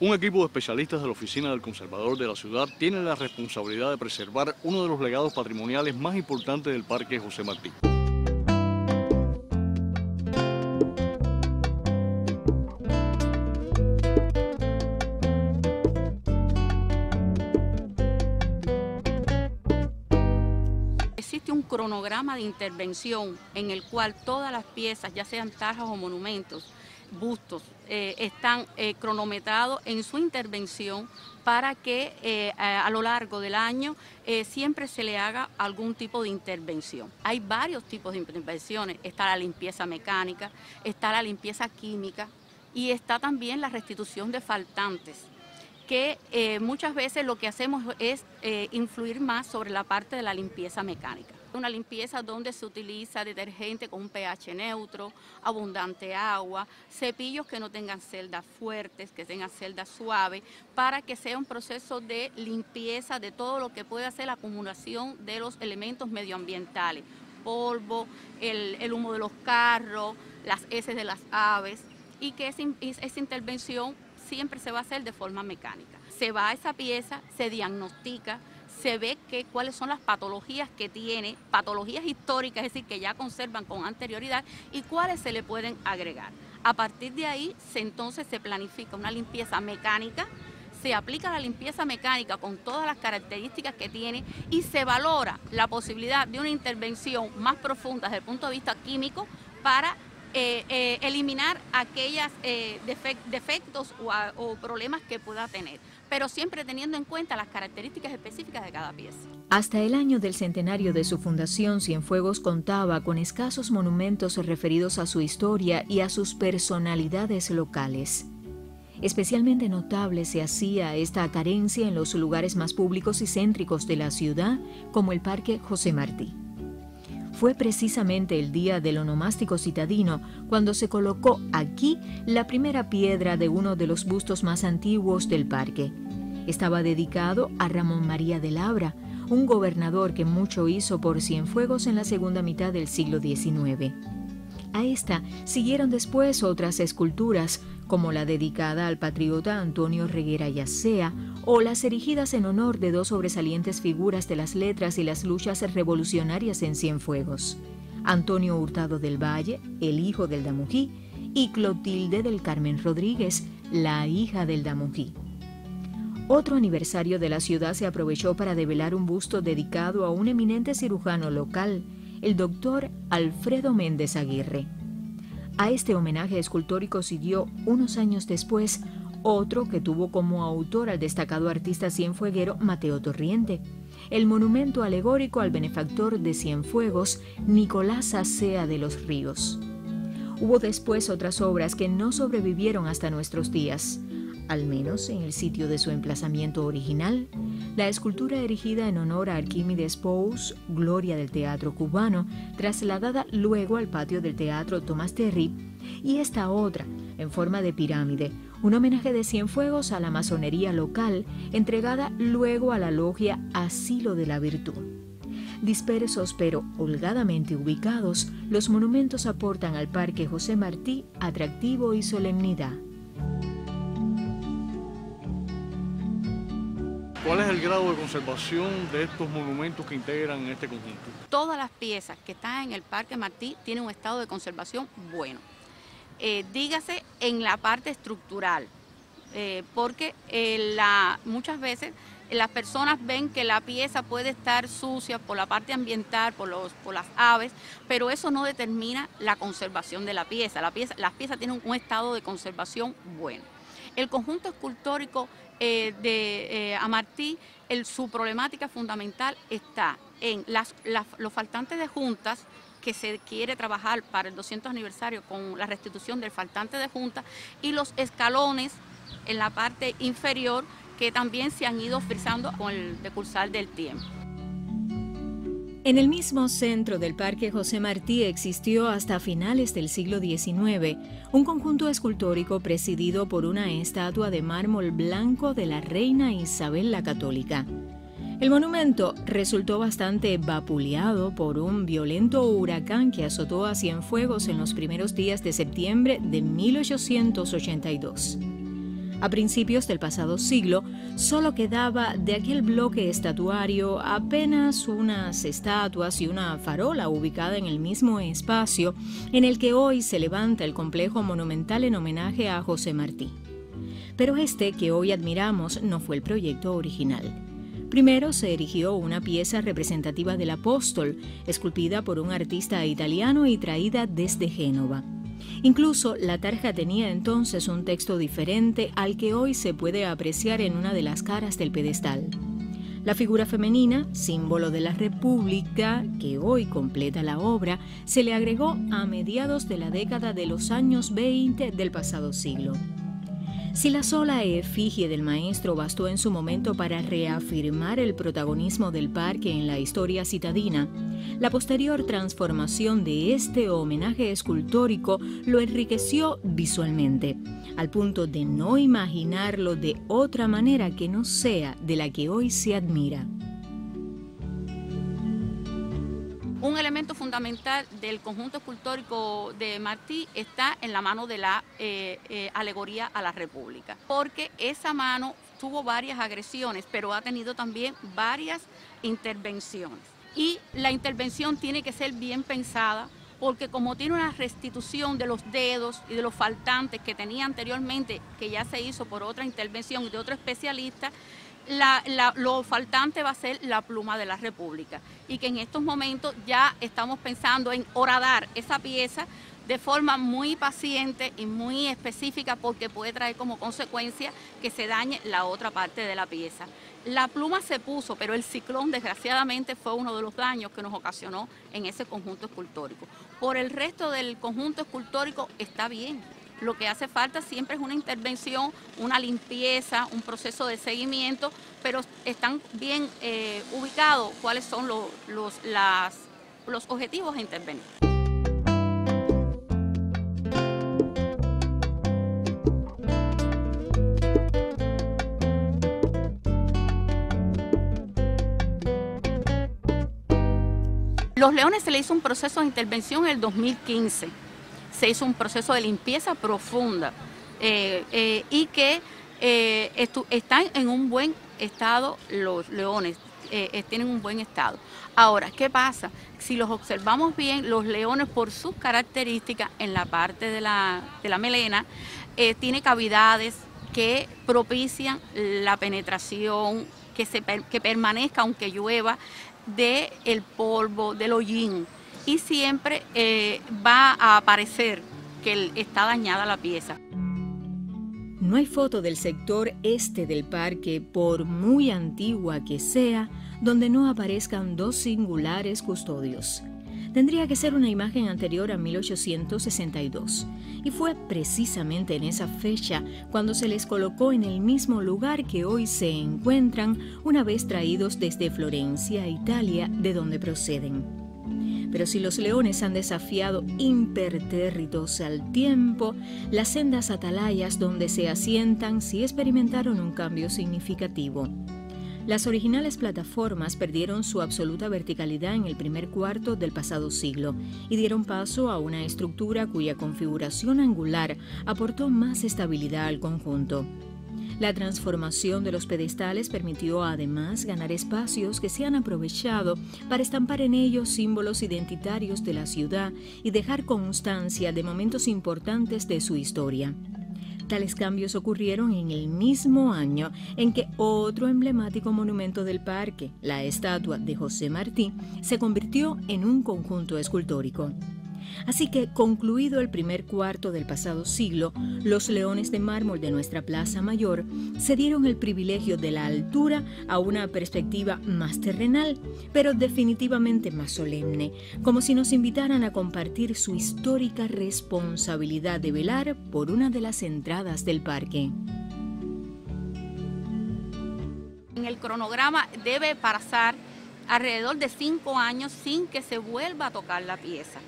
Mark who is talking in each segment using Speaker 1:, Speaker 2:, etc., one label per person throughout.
Speaker 1: Un equipo de especialistas de la Oficina del Conservador de la ciudad tiene la responsabilidad de preservar uno de los legados patrimoniales más importantes del Parque José Martí.
Speaker 2: Existe un cronograma de intervención en el cual todas las piezas, ya sean tarjas o monumentos, bustos, están cronometrados en su intervención para que a lo largo del año siempre se le haga algún tipo de intervención. Hay varios tipos de intervenciones, está la limpieza mecánica, está la limpieza química y está también la restitución de faltantes, que muchas veces lo que hacemos es influir más sobre la parte de la limpieza mecánica. Una limpieza donde se utiliza detergente con un pH neutro, abundante agua, cepillos que no tengan celdas fuertes, que tengan celdas suaves, para que sea un proceso de limpieza de todo lo que puede hacer la acumulación de los elementos medioambientales, polvo, el humo de los carros, las heces de las aves, y que esa intervención siempre se va a hacer de forma mecánica. Se va a esa pieza, se diagnostica, se ve cuáles son las patologías que tiene, patologías históricas, es decir, que ya conservan con anterioridad, y cuáles se le pueden agregar. A partir de ahí, entonces se planifica una limpieza mecánica, se aplica la limpieza mecánica con todas las características que tiene y se valora la posibilidad de una intervención más profunda desde el punto de vista químico para eliminar aquellos defectos o problemas que pueda tener, pero siempre teniendo en cuenta las características específicas de cada pieza.
Speaker 3: Hasta el año del centenario de su fundación, Cienfuegos contaba con escasos monumentos referidos a su historia y a sus personalidades locales. Especialmente notable se hacía esta carencia en los lugares más públicos y céntricos de la ciudad, como el Parque José Martí. Fue precisamente el día del onomástico citadino cuando se colocó aquí la primera piedra de uno de los bustos más antiguos del parque. Estaba dedicado a Ramón María de Labra, un gobernador que mucho hizo por Cienfuegos en la segunda mitad del siglo XIX. A esta siguieron después otras esculturas, como la dedicada al patriota Antonio Reguera Yacea, o las erigidas en honor de dos sobresalientes figuras de las letras y las luchas revolucionarias en Cienfuegos: Antonio Hurtado del Valle, el hijo del Damují, y Clotilde del Carmen Rodríguez, la hija del Damují. Otro aniversario de la ciudad se aprovechó para develar un busto dedicado a un eminente cirujano local, el doctor Alfredo Méndez Aguirre. A este homenaje escultórico siguió, unos años después, otro que tuvo como autor al destacado artista cienfueguero Mateo Torriente, el monumento alegórico al benefactor de Cienfuegos, Nicolás Acea de los Ríos. Hubo después otras obras que no sobrevivieron hasta nuestros días, al menos en el sitio de su emplazamiento original: la escultura erigida en honor a Arquímedes Pous, gloria del teatro cubano, trasladada luego al patio del Teatro Tomás Terry, y esta otra, en forma de pirámide, un homenaje de Cienfuegos a la masonería local, entregada luego a la logia Asilo de la Virtud. Dispersos pero holgadamente ubicados, los monumentos aportan al Parque José Martí atractivo y solemnidad.
Speaker 1: ¿Cuál es el grado de conservación de estos monumentos que integran este conjunto?
Speaker 2: Todas las piezas que están en el Parque Martí tienen un estado de conservación bueno. Dígase en la parte estructural, porque muchas veces las personas ven que la pieza puede estar sucia por la parte ambiental, por las aves, pero eso no determina la conservación de la pieza. Las piezas tienen un estado de conservación bueno. El conjunto escultórico de Amartí, su problemática fundamental está en los faltantes de juntas, que se quiere trabajar para el 200 aniversario con la restitución del faltante de junta, y los escalones en la parte inferior que también se han ido frisando con el decursar del tiempo.
Speaker 3: En el mismo centro del Parque José Martí existió hasta finales del siglo XIX un conjunto escultórico presidido por una estatua de mármol blanco de la reina Isabel la Católica. El monumento resultó bastante vapuleado por un violento huracán que azotó a Cienfuegos en los primeros días de septiembre de 1882. A principios del pasado siglo, solo quedaba de aquel bloque estatuario apenas unas estatuas y una farola ubicada en el mismo espacio en el que hoy se levanta el complejo monumental en homenaje a José Martí. Pero este que hoy admiramos no fue el proyecto original. Primero se erigió una pieza representativa del apóstol, esculpida por un artista italiano y traída desde Génova. Incluso la tarja tenía entonces un texto diferente al que hoy se puede apreciar en una de las caras del pedestal. La figura femenina, símbolo de la República, que hoy completa la obra, se le agregó a mediados de la década de los años 20 del pasado siglo. Si la sola efigie del maestro bastó en su momento para reafirmar el protagonismo del parque en la historia citadina, la posterior transformación de este homenaje escultórico lo enriqueció visualmente, al punto de no imaginarlo de otra manera que no sea de la que hoy se admira.
Speaker 2: Un elemento fundamental del conjunto escultórico de Martí está en la mano de la alegoría a la República, porque esa mano tuvo varias agresiones, pero ha tenido también varias intervenciones. Y la intervención tiene que ser bien pensada, porque como tiene una restitución de los dedos y de los faltantes que tenía anteriormente, que ya se hizo por otra intervención y de otro especialista, lo faltante va a ser la pluma de la República, y que en estos momentos ya estamos pensando en horadar esa pieza de forma muy paciente y muy específica, porque puede traer como consecuencia que se dañe la otra parte de la pieza. La pluma se puso, pero el ciclón desgraciadamente fue uno de los daños que nos ocasionó en ese conjunto escultórico. Por el resto del conjunto escultórico está bien. Lo que hace falta siempre es una intervención, una limpieza, un proceso de seguimiento, pero están bien ubicados cuáles son los objetivos a intervenir. Los leones se le hizo un proceso de intervención en el 2015. Se hizo un proceso de limpieza profunda y que están en un buen estado los leones, tienen un buen estado. Ahora, ¿qué pasa? Si los observamos bien, los leones por sus características en la parte de la melena, tiene cavidades que propician la penetración, que permanezca aunque llueva, del polvo, del hollín. Y siempre va a aparecer que está dañada la pieza.
Speaker 3: No hay foto del sector este del parque, por muy antigua que sea, donde no aparezcan dos singulares custodios. Tendría que ser una imagen anterior a 1862, y fue precisamente en esa fecha cuando se les colocó en el mismo lugar que hoy se encuentran una vez traídos desde Florencia, Italia, de donde proceden. Pero si los leones han desafiado impertérritos al tiempo, las sendas atalayas donde se asientan sí experimentaron un cambio significativo. Las originales plataformas perdieron su absoluta verticalidad en el primer cuarto del pasado siglo y dieron paso a una estructura cuya configuración angular aportó más estabilidad al conjunto. La transformación de los pedestales permitió además ganar espacios que se han aprovechado para estampar en ellos símbolos identitarios de la ciudad y dejar constancia de momentos importantes de su historia. Tales cambios ocurrieron en el mismo año en que otro emblemático monumento del parque, la estatua de José Martí, se convirtió en un conjunto escultórico. Así que, concluido el primer cuarto del pasado siglo, los leones de mármol de nuestra Plaza Mayor cedieron el privilegio de la altura a una perspectiva más terrenal, pero definitivamente más solemne, como si nos invitaran a compartir su histórica responsabilidad de velar por una de las entradas del parque.
Speaker 2: En el cronograma debe pasar alrededor de 5 años sin que se vuelva a tocar la pieza,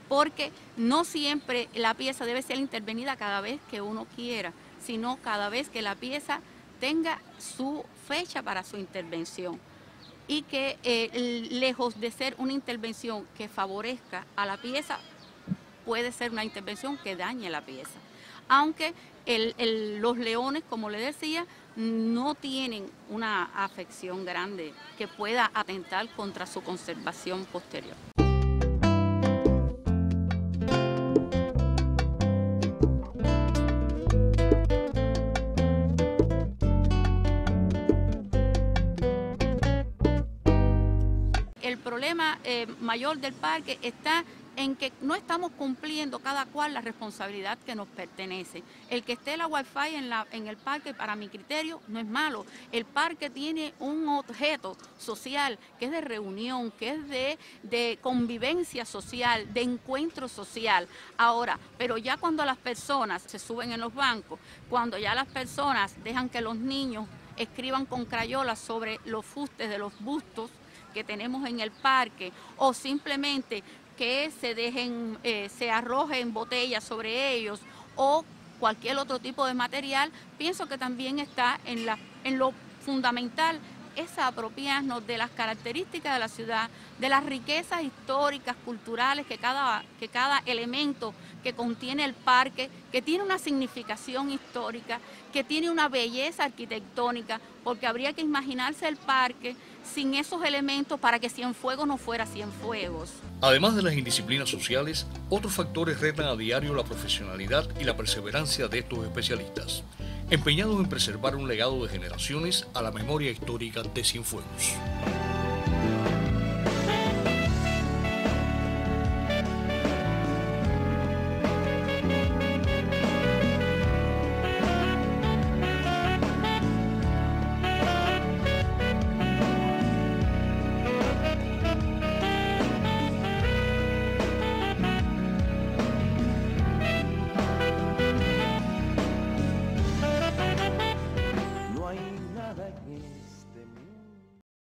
Speaker 2: porque no siempre la pieza debe ser intervenida cada vez que uno quiera, sino cada vez que la pieza tenga su fecha para su intervención, y que lejos de ser una intervención que favorezca a la pieza, puede ser una intervención que dañe la pieza. aunque los leones, como le decía, no tienen una afección grande que pueda atentar contra su conservación posterior. El problema mayor del parque está en que no estamos cumpliendo cada cual la responsabilidad que nos pertenece. El que esté la Wi-Fi en el parque, para mi criterio, no es malo. El parque tiene un objeto social que es de reunión, que es de convivencia social, de encuentro social. Ahora, pero ya cuando las personas se suben en los bancos, cuando ya las personas dejan que los niños escriban con crayolas sobre los fustes de los bustos que tenemos en el parque, o simplemente que se arrojen botellas sobre ellos o cualquier otro tipo de material, pienso que también está en lo fundamental es apropiarnos de las características de la ciudad, de las riquezas históricas, culturales que cada elemento que contiene el parque, que tiene una significación histórica, que tiene una belleza arquitectónica, porque habría que imaginarse el parque sin esos elementos para que Cienfuegos no fuera Cienfuegos.
Speaker 1: Además de las indisciplinas sociales, otros factores retan a diario la profesionalidad y la perseverancia de estos especialistas, empeñados en preservar un legado de generaciones a la memoria histórica de Cienfuegos.